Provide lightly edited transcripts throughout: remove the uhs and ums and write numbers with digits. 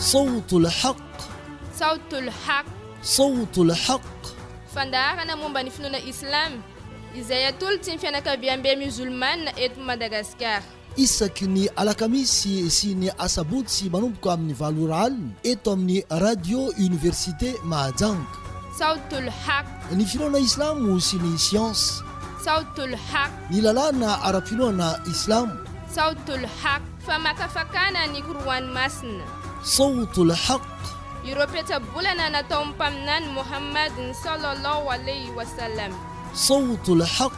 صوت الحق صوت الحق صوت الحق Fandarana momba ny finoana islam izay atolotsy ny fianakaviam-be musulmane eto Madagasikara. Isaky ny alakamisy sy ny asabotsy manomboka amin'ny valora alina eto amin'ny radio université Mahajanga. Sautul Haq. Ny finoana islamo sy ny science. Sautul Haq. Ny lalàna ara-pinoana islamo. Sautul Haq. Famakafakana ny koroany masina. Sautul Haq. Iropetrabolana natao mpaminany Muhammad sallallahu alayhi wasallam. Sautul Haq.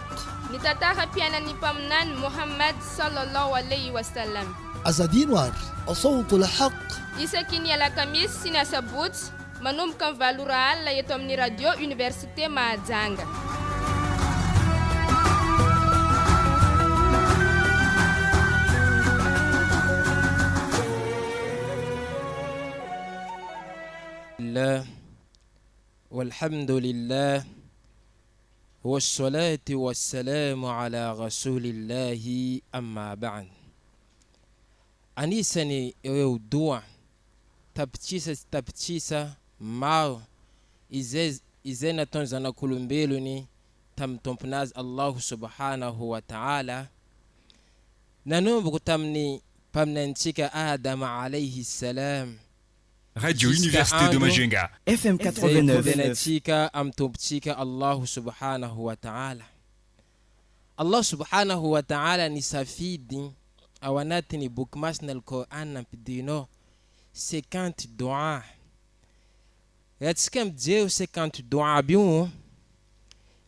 Ny tantara-piainan'ny mpaminany Muhammad sallallahu alayhi wasallam. Azadino ary Sautul Haq. Isaky ny alakamisy sy ny asabotsy manomboka ny valora alina eto amin'ny radio université Mahajanga. والحمد لله والصلاة والسلام على رسول الله أما بعد. أنيسني يودوا تبتشيسا ماو إزينا تنزنا كولومبيلوني تم تمبناز الله سبحانه وتعالى ننوبك تمني بمننتك آدم عليه السلام. Radio Université de Majenga. FM 89. Amtobtika Allah subhanahu wa ta'ala. Allah subhanahu wa ta'ala ni safidi awanati ni bukmas na Al-Quran na pidino 50 dua. Yatsika mjeo 50 dua biun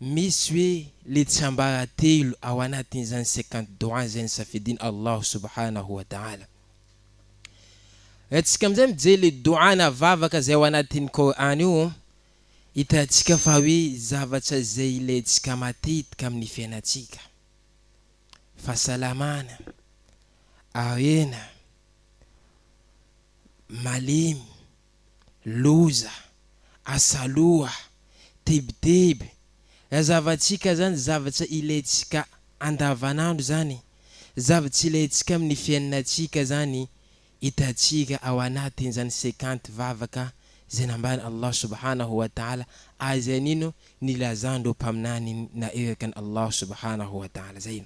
miswe litsambaratelu awanati zan 50 dua zan safidin Allah subhanahu wa ta'ala. Yatsika mzee mjeli dua na vavaka zay wanatin Qur'an io itatsika fa hoe zavatra zay ilaitsika matetika amin'ny fiainatsika. Fahasalamana, arena, malemy, loza, asaloa, tebiteby. Zavatsika zany zavatra ilaitsika andavanandro zany. Zavatra ilaitsika amin'ny fiainatsika zany. Itatsika awanatin zan 50 vavaka zinambani Allah subhanahu wa ta'ala azenino nilazando pamnani na erekan Allah subhanahu wa ta'ala zain.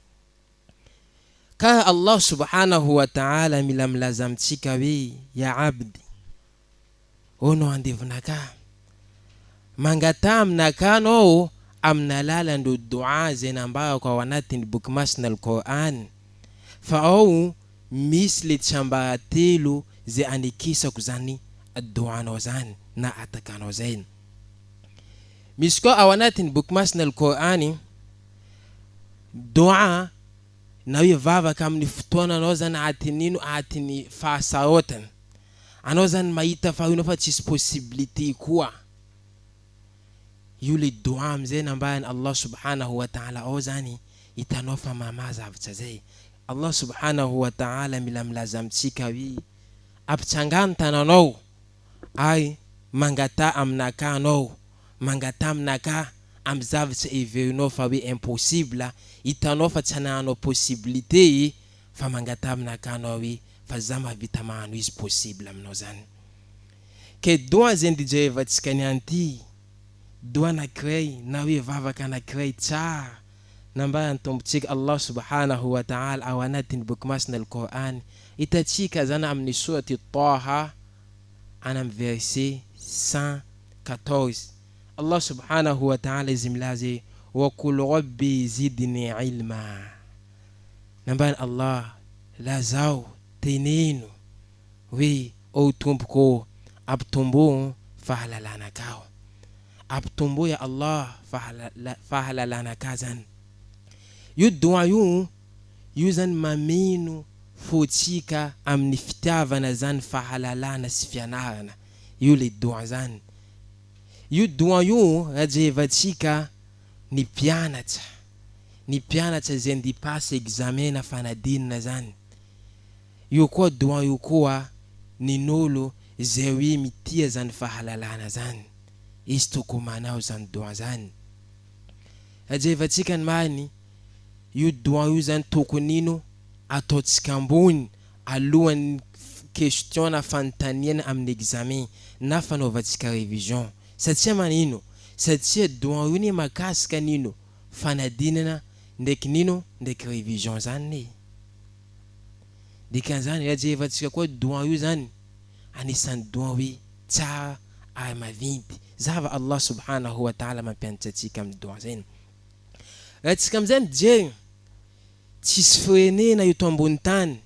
Ka Allah subhanahu wa ta'ala milamlazamtsika we ya abdi ono andivnaka mangatamnaka no amnalala ndo dua zinambao kwa wanatin bukmasna al-Quran fa au misy le tsambaratelo zay anikisako zany doanao zany na atakanao zany. Misy koa ao anatiny boky masina Al-Qur'ani doa na hoe vavaka amin'ny fotoana anao zany atinino atiny fahasaotana. Anao zany mahita fa ino fa tsisy possibilité koa. Io le doa amzay nambany Allah subhanahu wa ta'ala ao zany itanao fa mamazavitra zay. Allah subhanahu wa ta'ala milamlazamtsika wi apitsangano tananao ay mangata aminaka anao mangata aminaka amzavitra everinao fa we impossible itanao fa tsananao possibilité fa mangata aminaka anao wi fa zama vitamano is possible aminao zany. Ke doa zendijevatsika ni anti doa na krei na we vavaka na krei tsara nambaya ntombotsika Allah subhanahu wa ta'ala awanatin bukmasna al-Quran itatsika zana amni surati Taha anam verset 114 Allah subhanahu wa ta'ala zimlaze wa qul rabbi zidni ilma nambaya Allah lazao teneno we o tumpko abtumbo fahalalana kao abtumbo ya Allah fahalalana kazan. Io doa io zany mameno fotsika amin'ny fitiavana zany fahalalana sy fianarana. Io le doa zany. Io doa io rajevatsika ny pianatra zay ndipasa examen na fanadinina zany. Io koa doa io koa ninolo zay hoe mitia zany fahalalana zany. Izy toko manao zany doa zany. Rajevatsika ny mani io doa io zany tokonino ataotsika ambony alohan'ny question na fanontaniana amin'ny examen na fanaovantsika révision satria manino satria doan io ny makasika nino fanadinana ndraiky nino ndraiky révision zany dikan'izany rajevantsika koa doan io zany anisan'ny doan hoe tsara ary mavinty zava Allah subhanahu wa ta'ala mampianatra antsika amin'ny doan zany ratsika am'izay mijery tsisy firenena eto ambony tany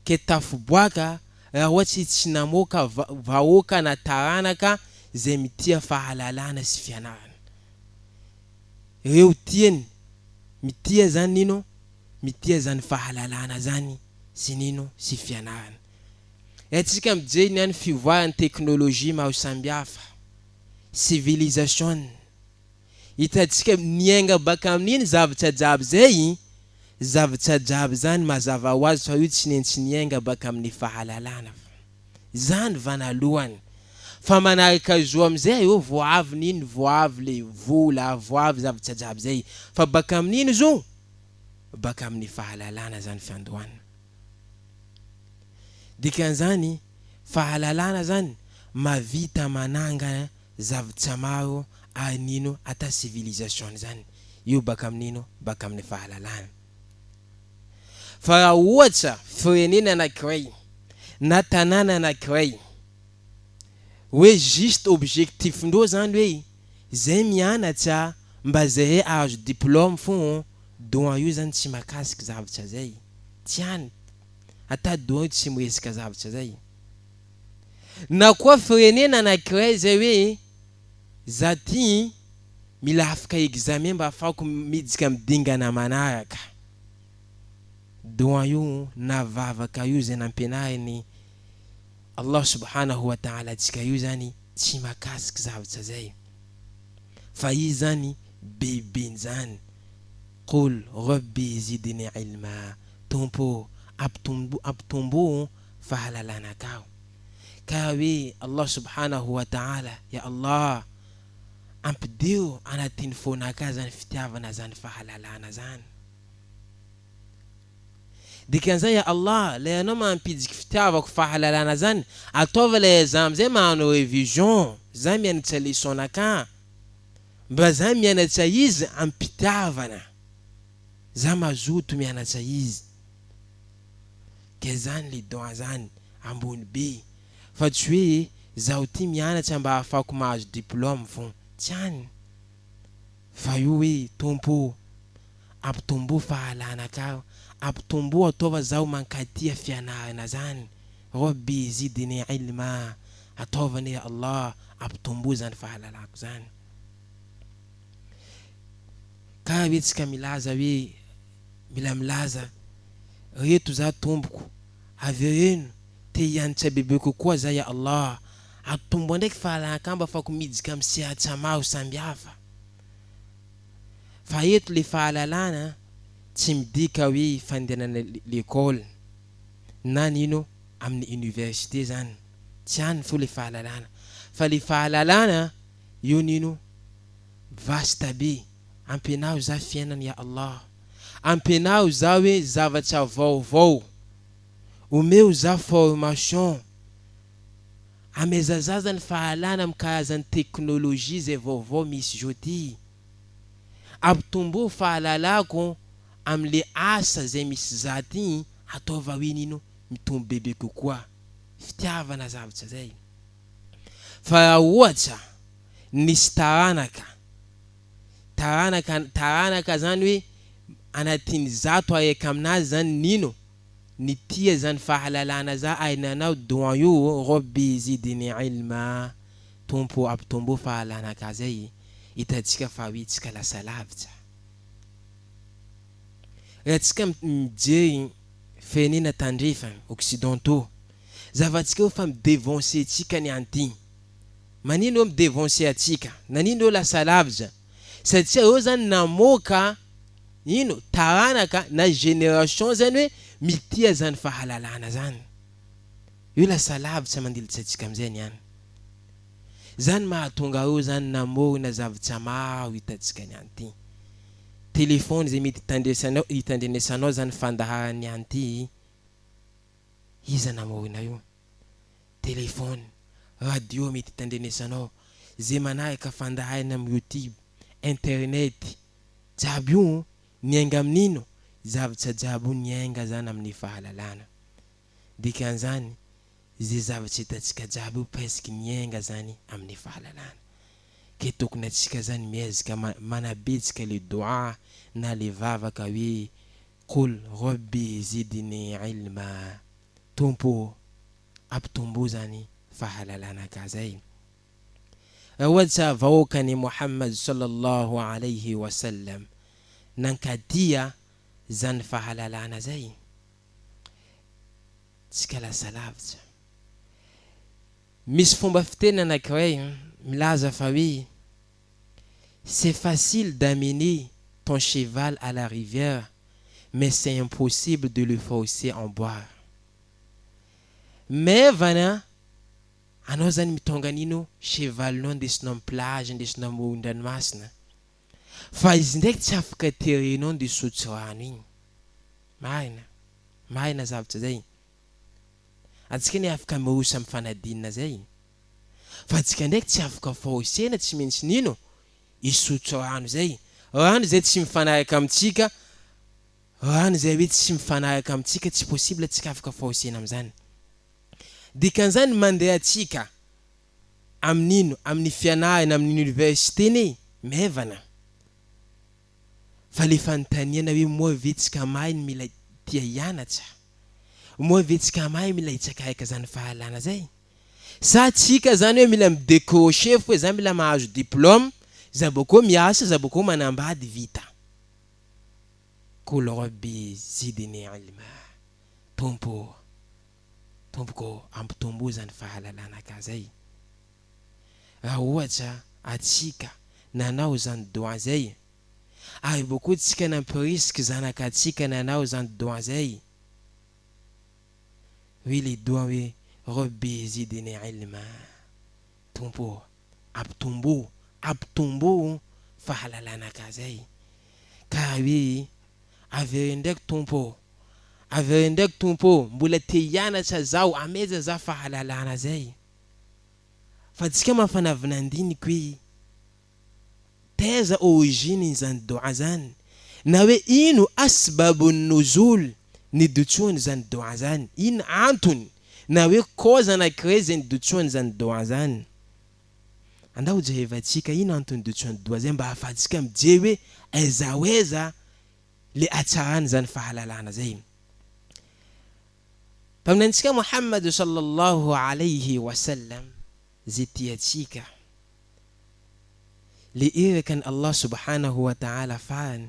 ke tafiboaka raha ohatsy tsy namoaka vahoaka na taranaka zay mitia fahalalana sy fianarana reo tiany mitia zany nino mitia zany fahalalana zany sy nino sy fianarana ratsika mijery niany fivoarany teknolojia maro sambihafa civilisation hitatsika niainga baka amin'iny zavatra jiaby zay zavatra jiaby zany mazava ho azy fa io tsy nentsy niainga baka amin'ny fahalalana zany vanalohany fa manaraka zo am'izay io voavy niny voavy le vola voavy zavatra jiaby zay fa baka amin'iny zo baka amin'ny fahalalana zany fiandohana dikan'izany fahalalana zany mavita mananga zavatra maro ary nino ata civilisation zany io baka amin'ino baka amin'ny fahalalana fa raha ohatra firenena anankiray na tanàna anankiray hoe juste objectif-ndreo zany hoe zay mianatra mba zahay azo diplôme fo doan io zany tsy makasika zavatra zay tiany ata doan io tsy miresaka zavatra zay na koa firenena anankiray zay hoe za ty mila afaka examen mba afako midika midingana manaraka doan io navavaka io zay nampianariny Allah subhanahu wa ta'ala tsika io zany tsy makasika zavatra zay fa io zany bebe zany qul rabbi zidni ilma tompo aptombo fahalalana kao ka hoe Allah subhanahu wa ta'ala ya Allah ampideo anatin'ny fonaka zany fitiavana zany fahalalana zany dikan'izay ya Allah la anao mampidiky fitiavako fahalalana zany ataova la examen zay magnano révision za mianatra leçonnaka mba za mianatra izy ampitiavana za mazoto mianatra izy ke zany le doan zany ambony be fa tsy hoe zaho ty mianatra mba afako mahazo diplôme fo tiany fa io hoe tompo ampitombo fahalana ka ampitombo ataova zaho mankatia fianarana zany rabbi zidni ilma ataovany ya Allah ampitombo zany fahalalako zany ka wetsika milaza hoe mila milaza reto za tomboko avereno te hianatra bebe kokoa za ya Allah atombo ndraiky fahalalaka mba afako midika amin'ny sehatra maro sambihafa fa eto le fahalalana tsy midika hoe fandehanana l'école na nino amin'ny université zany tiany fo le fahalalana fa le fahalalana io nino vaste be ampianao za fiainana ya Allah ampianao za hoe zavatra vaovao omeo za formation amezazazany fahalana mikarazany teknolojia zay vaovao misy joti ampitombo fahalalako amle asa zay misy zaty ataova hoe nino mitombo bebe kokoa fitiavana zavatra zay fa ohatra nisy taranaka zany hoe anatin'ny zato araiky aminazy zany nino nitia zany fahalalana za ainanao doan io rabbi zidni ilma tompo ampitombo fahalalaka zay hitatsika fa hoe tsika lasa lavitra raha tsika mijery firenena tandrefa occidentaux zavatsika io fa midevance tsika ny anty manino eo midevance atsika nanino eo lasa lavitra satria eo zany namoaka ino taranaka na génération zany hoe mitia zany fahalalana zany io lasa lavitra mandilitsy atsika am'izay niany zany mahatonga eo zany namorona zavatra maro hitatsika ny anty telefony zay mety hitandrenesanao zany fandaharany anty iza namoina io telefony radio mety tandrenesanao zay manaraka fandahaina amin'ny YouTube internet jiaby io niainga amin'ino zavatra jiaby niainga zany amin'ny fahalalana dikan'izany zay zavatra hitantsika jiaby presque niainga zany amin'ny fahalalana ke tokony atsika zany miezaka manabetsika le dua na le vavaka hoe qul rabbi zidni ilma tompo aptombo zany fahalalana ka zay awatsa vaokani Muhammad sallallahu alayhi wa sallam nankadia zany fahalalana zay tsika lasa lavitra misy fomba fiteny anankiray milaza fa hoe c'est facile d'amener ton cheval à la rivière mais c'est impossible de le forcer en boire mevana anao zany mitonga nino chevalinao ndesinao amin'ny plage ndesinao amoron-dranomasina fa izy ndraiky tsy afaka terenao nde sotro rano igny marina zavatra zay atsika ne afaka mirosa amin'ny fanadinina zay fa atsika ndraiky tsy afaka forcena tsy maintsy nino isotro rano zay tsy mifanaraka amintsika rano zay hoe tsy mifanaraka amintsika tsy possible atsika afaka forcena amin'izany dikan'izany mandeha atsika amin'ino amin'ny fianarana amin'ny université ne mevana fa le fanontaniana hoe moa vetsika mahay mila tia hianatra moa vetsika mahay mila hitsakaiky zany fahalana zay sa tsika zany hoe mila midécrocher fo zany mila mahazo diplôme za boko miasa za boko manambady vita qul rabbi zidni ilma tompo ko ampitombo zany fahalalana ka zay raha ohatra atsika nanao zany doa zay ary boko tsika nampirisika zanaka atsika nanao zany doa zay oui le doa hoe rabbi zidni ilma tompo aptombo fahalalana ka zay ka hoe avere ndraiky tompo mbola te hianatra zaho ameza za fahalalana zay fa tsika mafanavinandiniky hoe teza origine zany doa zany na hoe ino asbabun nuzul nidotsoany zany doa zany ino antony na hoe cause anankiray zay nidotsoany zany doa zany andao jerevantsika ino antony dotsoany doa zay mba ahafahantsika mijery hoe aiza le atsarany zany fahalalana zay paminantsika Muhammad sallallahu alayhi wa sallam zay tiatsika le irakan Allah subhanahu wa ta'ala farany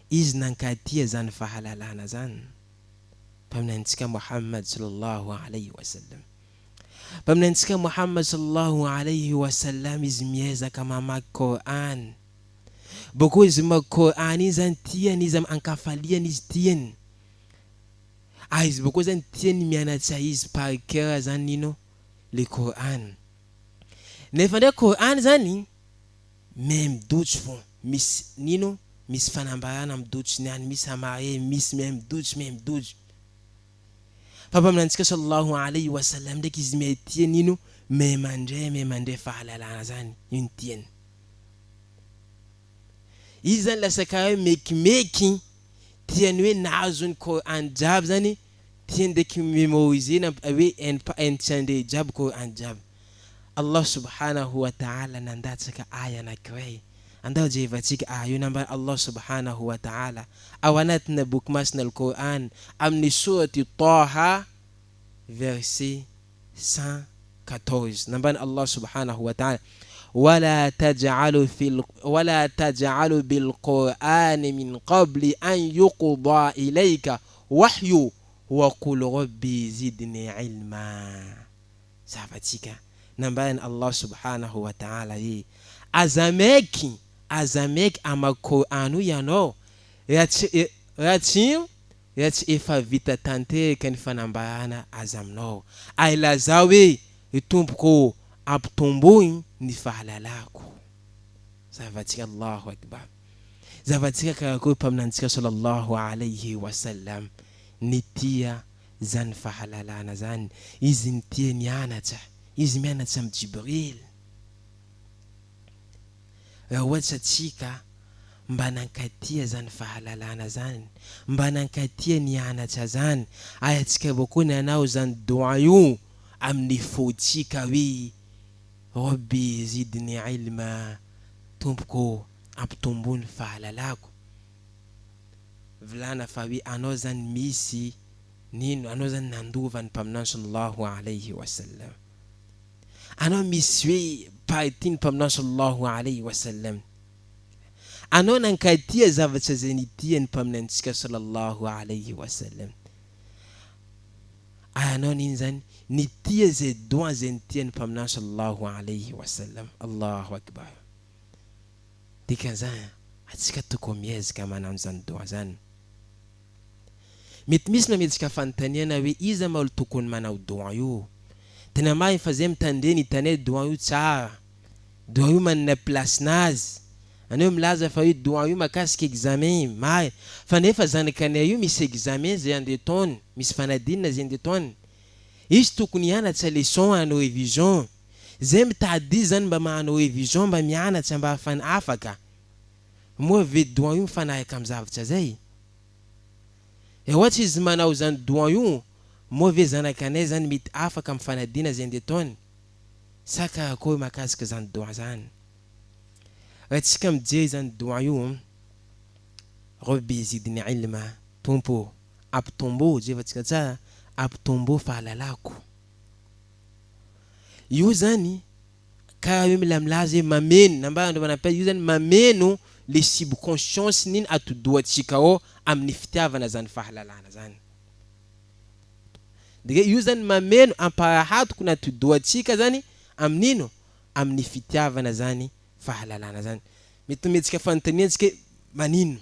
izy nankatia zany fahalalana zany paminantsika Muhammad sallallahu alayhi wa sallam paminantsika Muhammad sallallahu alayhi wa sallam izy miezaka mamaky Qur'an boko izy mag Qur'an izy zany tiany izy ankafaliany izy tiany izy boko zany tiany mianatra izy par cœur zany nino le Qur'an nefa ndraiky Qur'an zany midotso fo misy nino misy fanambarana midotso niany misy amare misy midotso fa paminantsika sallallahu alayhi wa sallam ndraiky izy metia nino me mandray fahalalana zany ino tiany izy zany lasa karaha mekimeky tiany hoe nahazo ny Qur'an jiaby zany tiany ndraiky mémoriser hoe entendre jiaby Qur'an jiaby Allah subhanahu wa ta'ala nandatsaka aya anankiray andao jerevantsika aya io namba Allah subhanahu wa ta'ala ao anatina boky masina al-Qur'an amin'ny surati Taha verset 114 nambany Allah subhanahu wa ta'ala ولا تجعلوا بالقرآن من قبل أن يقضى إليك وحي وقل ربي زدني علما safatika nambany Allah subhanahu wa ta'ala azameki ama Qur'anu yanao ratsy efa vita tanteraka ny fanambarana azy aminao ailaza hoe tompoko ampitomboiny ny fahalalako zavatsika Allahu akbar zavatsika karakory paminantsika sallallahu alayhi wa sallam nitia zany fahalalana zany izy nitia nianatra izy mianatra amin'ny Jibril ohatsy atsika mba nankatia zany fahalalana zany mba nankatia nianatra zany atsika avao koa nanao zany doa io amin'ny fotsika hoe Rabbi zidni ilma tompoko ampitombony fahalalako volana fa hoe anao zany misy nino anao zany nandova ny mpaminany sallallahu alayhi wa sallam anao misy hoe paitiny mpaminany sallallahu alayhi wa sallam anao nankatia zavatra zay nitia ny mpaminantsika sallallahu alayhi wa sallam anao niny zany nitia zay doa zay nitia ny mpaminany sallallahu alayhi wa sallam. Allahu akbar. Dikan'izany atsika tokony miezaka manano zany doa zany. Mety misy nametsika fanontaniana hoe iza maolo tokony manao doa io. Tena mahay fa zay mitandreny hitanay doa io tsara. Doa io manana place nazy. Anao milaza fa io doa io makasika examen mahay. Fa nefa zanakanay io misy examen zay ande taony, misy fanadinana zay ande taony. Izy tokony hianatra leçon anao révision. Zay mitady zany mba mahanao révision mba mianatra mba afana afaka. Moa ve doa io mifanahaka amin'ny zavatra zay. Ohatsy izy manao zany doa io, moa ve zanakanay zany mety afaka amin'ny fanadina zay ande taony. Saka akory makasika zany doa zany. Atsika mijery zany doa io. Rabbi zidni ilma, tompo ampitombo jevatsika tsara ampitombo fahalalako. Io zany karaha hoe milamilazy mameno namba ndo manapay io zany mameno le subconscience niny atodoatsika ao amin'ny fitiavana zany fahalalana zany. Deke io zany mameno amparahatoko na atodoatsika zany aminino amin'ny fitiavana zany fahalalana zany. Mety metsika fanontaniantsika manino.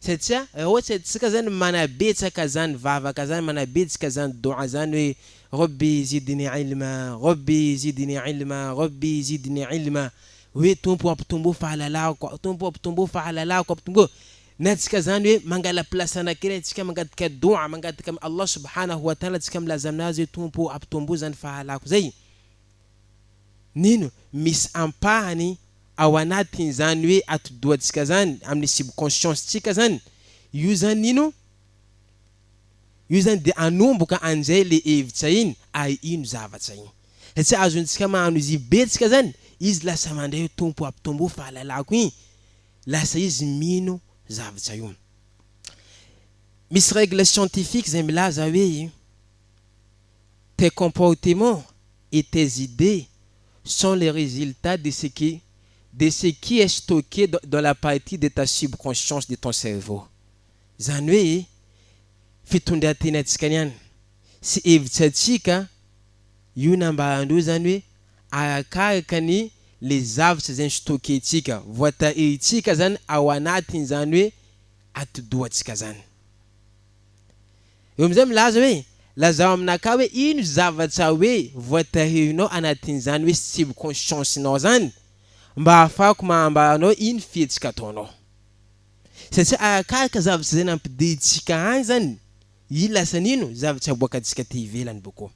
Satria ohatsy atsika zany manabetsaka zany vavaka zany manabetsaka zany doa zany hoe Rabbi zidni ilma, Rabbi zidni ilma, Rabbi zidni ilma. Hoe tompo ampitombo fahalalako, tompo ampitombo fahalalako, ampitombo. Natsika zany hoe mangala place anakiray atsika mangadika doa, mangadika Allah subhanahu wa ta'ala atsika milaza aminazy tompo ampitombo zany fahalalako zay. Nino misy ampahany ao anatin zany hoe atodoatsika zany amin'ny subconscience tsika zany. Io zany nino? Io zany de anomboka anjay le hevitra iny ay ino zavatra iny. Satria azontsika mahano izy betsika zany, izy lasa mandray tompo ampitombo fahalalako iny, lasa izy mino zavatra io. Misy règle scientifique zay milaza hoe tes comportements et tes idées sont les résultats de ce qui est stocké dans la partie de ta subconscience de ton cerveau. Zany hoe fitondratena atsika niany. Sy hevitra atsika io nambarandreo zany hoe arakaraka ny le zavatra zany stocké tsika, voatahirintsika zany ao anatiny zany hoe atodoatsika zany. Eo amizay milaza hoe lazao aminaka hoe ino zavatra hoe voatahirinao anatiny zany hoe subconscience nao zany mba afako mahambaranao ino fietsika ataonao. Satria arakaraka zavatra zay nampiditsika any zany io lasa nino zavatra aboakatsika te ivelany boko.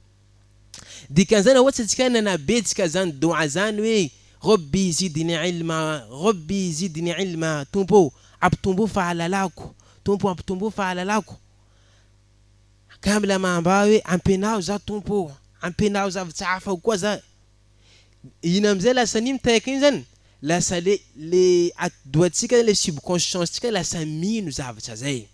Dikan'izany ohatsy atsika nanabetsika zany doa zany hoe Rabbi zidni ilma, Rabbi zidni ilma, tompo ampitombo fahalalako, tompo ampitombo fahalalako. Ka mila mahambara hoe ampenao za tompo, ampenao zavatra hafa koa za. Ina amizay lasa nino taika iny zany? Lasa le atodoatsika le subconscience tsika lasa mino zavatra zay.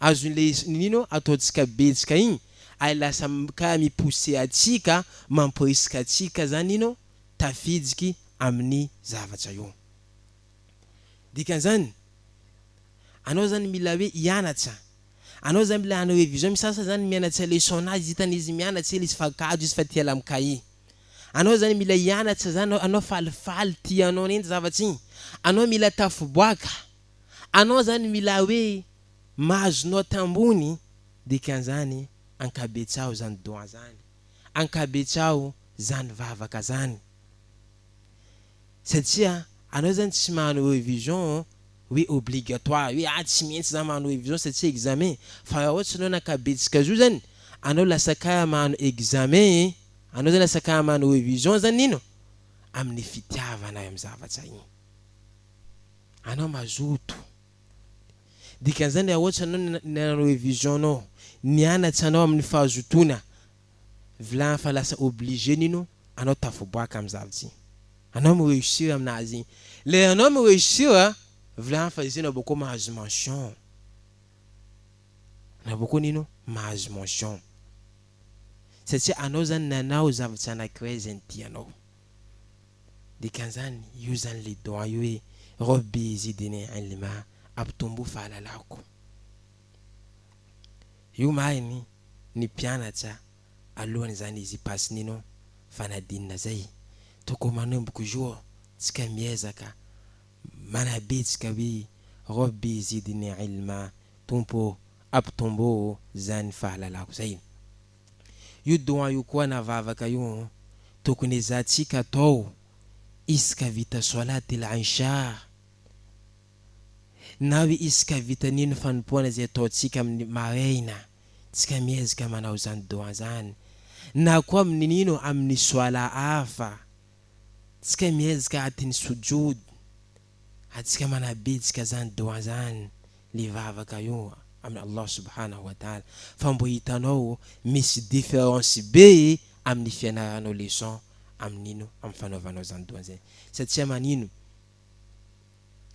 Azon le nino ataotsika betsika iny ay lasa ka mipousse atsika mamporisika atsika zany ino tafidiky amin'ny zavatra io. Dikan'izany anao zany mila hoe hianatra. Anao zany mila hanao révision misasa zany mianatra leçon nazy hitany izy mianatra izy fakado izy fa tia lam cahier. Anao zany mila hianatra zany anao falifaly tianao neny zavatra iny. Anao mila tafiboaka. Anao zany mila hoe mahazonao tambony. Dikan'izany ankabetsao zany doa zany. Ankabetsao zany vavaka zany. Satria anao zany tsy mahanao révision oui obligatoire oui tsy maintsy za magnano révision satria examen fa ohatsy anao nakabetsika zo zany anao lasa kaya magnano examen anao zany lasa kaya magnano révision zany ino amin'ny fitiavana amin'ny zavatra igny anao mazoto dikan'izany ohatsy anao nanao révision anao nianatsy anao amin'ny fahazotona vilany fa lasa obligé nino anao tafoboaka amin'ny zavatra anao mi réussir aminazy igny le anao mi réussir vilany fa izy anao boko mahazo mention na boko nino mahazo mention satria anao zany nanao zavatra anankiray zany tianao dikan'izany io zany le doa io hoe rabbi zidni ilma ampitombo fahalalako io mariny ny mpianatra alohany zany izy passe nino fanadinina zay tokony manomboka jour tsika miezaka manabetsika hoe rabbi zidni ilma tompo ampitombo zany fahalalako zay io doa io koa navavaka io tokony ezatsika atao isaka vita salat al-isha na hoe isaka vita nino fanompoana zay ataotsika amin'ny maraina tsika miezaka manao zany doa zany na koa amin'ny nino amin'ny soala hafa tsika miezaka atiny sujud atsika manabetsika zany doa zany le vavaka io amin'ny Allah subhanahu wa ta'ala fa mbo hitanao misy différence be amin'ny fianaranao leçon amin'ino amin'ny fanaovanao zany doa zay satria manino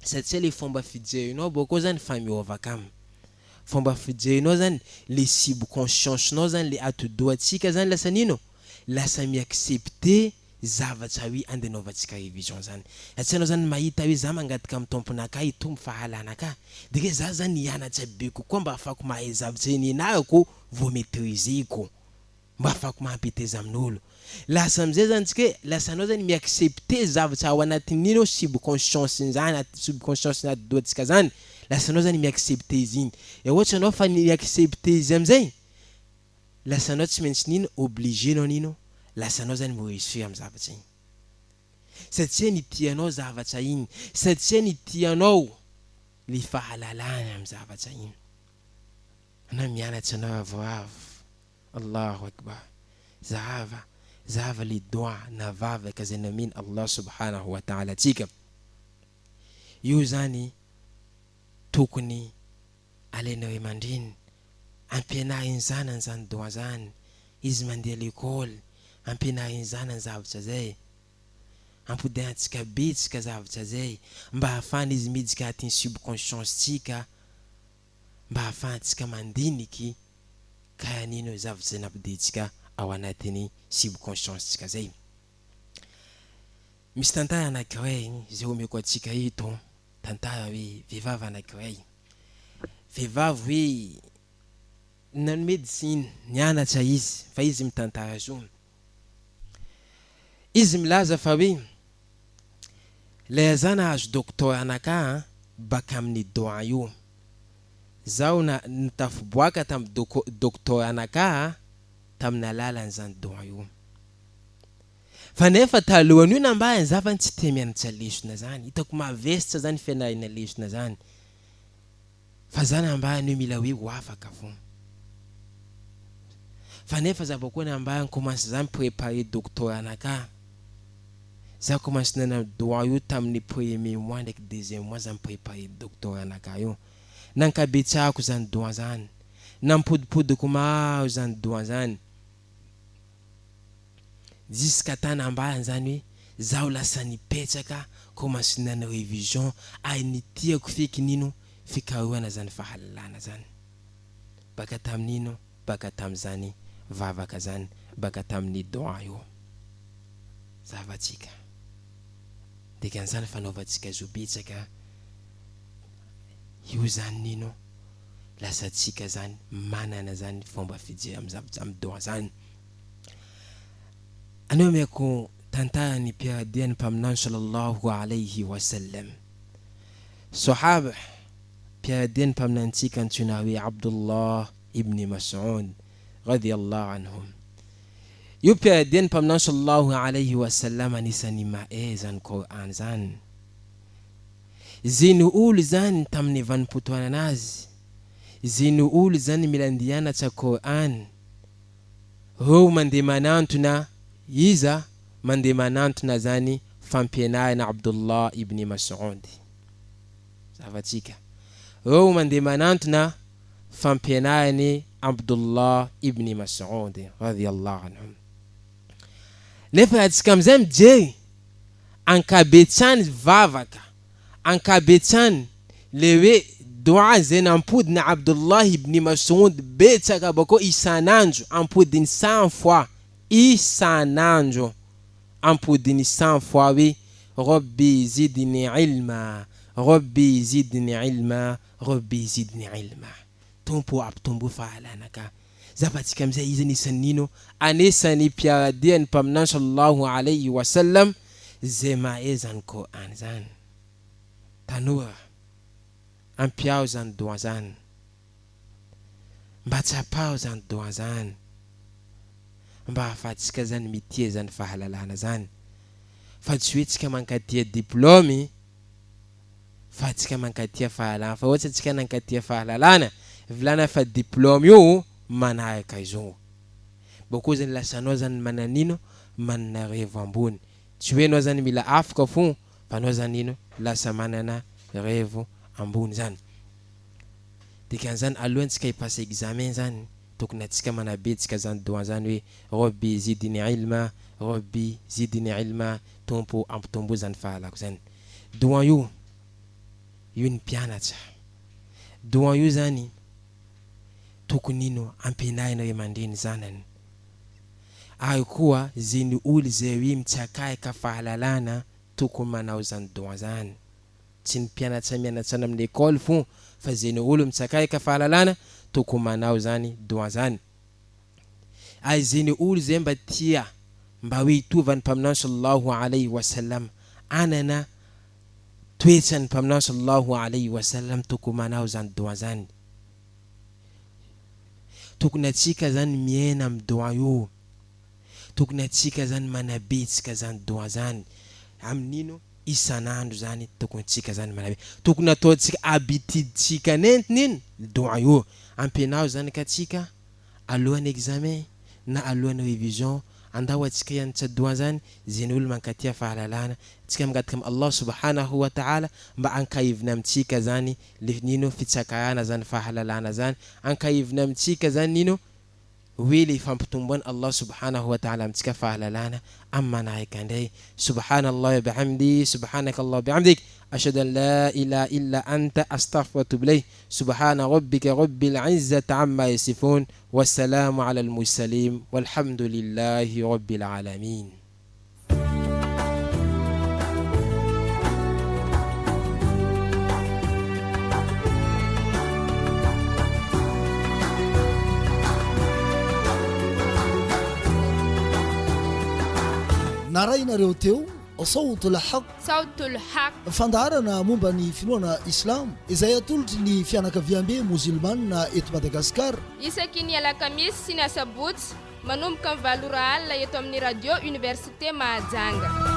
satria le fomba fijerinao boko zany fa miovaka am fomba fijerinao zany le subconscience-nao zany le atodoatsika zany lasa nino lasa miaccepter zavatra hoe andenovatsika révision zany satria anao zany mahita hoe za mangataka amin'ny tomponakay tombo fahalanaka dike za zany hianatra be kokoa mba afako mahay zavatra nenarako vo maîtriseko mba afako mampiteza amin'olo lasa amizay zany tsika lasa anao zany miaccepter zavatra ao anatin'ino subconscience zany subconscience atodoatsika zany lasa anao zany miaccepter izy igny ohatra anao fa miaccepter izy amizay lasa anao tsy maintsy nino obligé anao nino lasa anao zany réussir amin'ny zavatra igny satria ny tianao zavatra igny satria ny tianao le fahalalana amin'ny zavatra igny anao mianatra anao avoavo Allahu akbar zava le doa navavaka zay naminy Allah subhanahu wa ta'ala tsika io zany tokony alaina hoe mandriny ampianariny zanany zany doa zany izy mandeha l'école ampianariny zanany zavatra zay ampodehantsika betsika zavatra zay mba hafana izy midika atiny subconscience tsika mba hafantsika mandiniky kaya nino zavatra zay nampiditsika ao anatiny subconscience tsika zay misy tantara anankiray zay omeko atsika ito tantara hoe vehivavy anankiray vehivavy hoe nano médecine nianatra izy fa izy mitantara zo izy milaza fa hoe le za nahazo docteur anaka baka amin'ny doa io zaho nitafiboaka tamin'ny docteur anaka tamin'ny alalany zany doa io fa nefa talohany io nambahany za fa tsy te mianatra lesona zany hitako mavesitra zany fianarana lesona zany fa za nambahany io mila hoe ho afaka fo fa nefa za boko nambahany commence zany préparer docteur anaka za commence nana doa io tamin'ny premier mois ndraiky deuxième mois za préparer docteur anaka io nankabetsako zany doa zany nampodipodiko maro zany doa zany jusqu'à tany ambany zany hoe zaho lasa nipetraka commence nana révision ay nitiako feky nino fikarohana zany fahalalana zany baka tamin'ino baka tam'zany vavaka zany baka tamin'ny doa io zavatsika dikan'izany fanaovantsika zobetsaka io zany nino lasatsika zany manana zany fomba fijery amin'ny doa zany anao meko tantara ny mpiaradian'ny mpaminany sallallahu alayhi wa sallam sahaba mpiaradian'ny mpaminantsika antsoina hoe Abdullah ibn Mas'ud radiyallahu anhum io mpiaradian'ny mpaminany sallallahu alayhi wa sallam anisany mahay zany Qur'an zany zeny olo zany tamin'ny vanimpotoana anazy, zeny olo zany milandiana tsa Qur'an, ho mandeha manantona iza mandeha manantona zany fampianarana Abdullah ibn Mas'ud. Zavatsika ho mandeha manantona fampianarany Abdullah ibn Mas'ud radiyallahu anhu. Nefa atsika amizay mijery ankabetsany vavaka, ankabetsany le hoe dua zay nampodina Abdullah ibn Mas'ud betsaka bako isanandro, ampodiny 100 fois isanandro, ampodiny 100 fois hoe Rabbi zidni ilma, Rabbi zidni ilma, Rabbi zidni ilma. Tompo aptombo fahalana ka. Zafatsika amizay izy anisany nino? Anisany piaradiany mpaminany sallallahu alayhi wa sallam zay mahay zany Qur'an zany. Tanora ampiao zany doa zany, mba tsapao zany doa zany, mba afatsika zany mitia zany fahalalana zany. Fa tsy hoe tsika mankatia diplômy fa tsika mankatia fahalalana. Fa ohatsy tsika nankatia fahalalana vilana fa diplômy io manaraka izo, bako zany lasanao zany mananino manana revo ambony. Tsy hoe anao zany mila afaka fo, fa anao zany ino lasa manana revo ambony zany. Dikan zany alohany tsika ipasa examen zany tokony atsika manabetsika zany doa zany hoe Rabbi zidni ilma, Rabbi zidni ilma, tompo ampitombo zany fahalako zany. Doa io ny mpianatra, doa io zany tokony ino ampianarina hoe mandreny zanany. Ary koa zeny olo zay hoe mitsakayka fahalalana tokony manao zany doa zany. Tsy ny mpianatra mianatra amin'ny école fo, fa zeny olo mitsakayka fahalalana tokony manao zany doa zany. Ay zeny olo zay mba tia mba hoe hitovany mpaminany sallallahu alayhi wa sallam, anana toetrany mpaminany sallallahu alayhi wa sallam, tokony manao zany doa zany. Tokony atsika zany miaina amin'ny doa io, tokony atsika zany manabetsika zany doa zany amin'ino isanandro zany. Tokony atsika zany manabe, tokony ataotsika habitude-tsika nentin'ino doa io. Ampianao zany ka tsika alohan'ny examen na alohan'ny révision, andao atsika hianatra doa zany. Zeny olo mankatia fahalalana, tsika mangataka amin'ny Allah subhanahu wa ta'ala mba ankahivina amintsika zany le nino fitsakarana zany fahalalana zany, ankahivina amintsika zany nino hoe le fampitomboany Allah subhanahu wa ta'ala amintsika fahalalana amin'ny manaraka indray. Subhanallah wa bihamdi, subhanaka Allah bihamdik, ashhadu an la ilaha illa anta, astaghfiruka wa atubu ilayk. Subhana rabbika rabbil izzati amma yasifun, wassalamu ala al-mursalin, walhamdulillahi rabbil alamin. narainareo teo sautul haq, sautul haq, fandaharana momba ny finoana islam izay atolotry ny fianakaviambe musulmana eto Madagasikara isaky ny alakamisy sy ny asabotsy manomboka amin'ny 7 alina eto amin'ny radio université Mahajanga.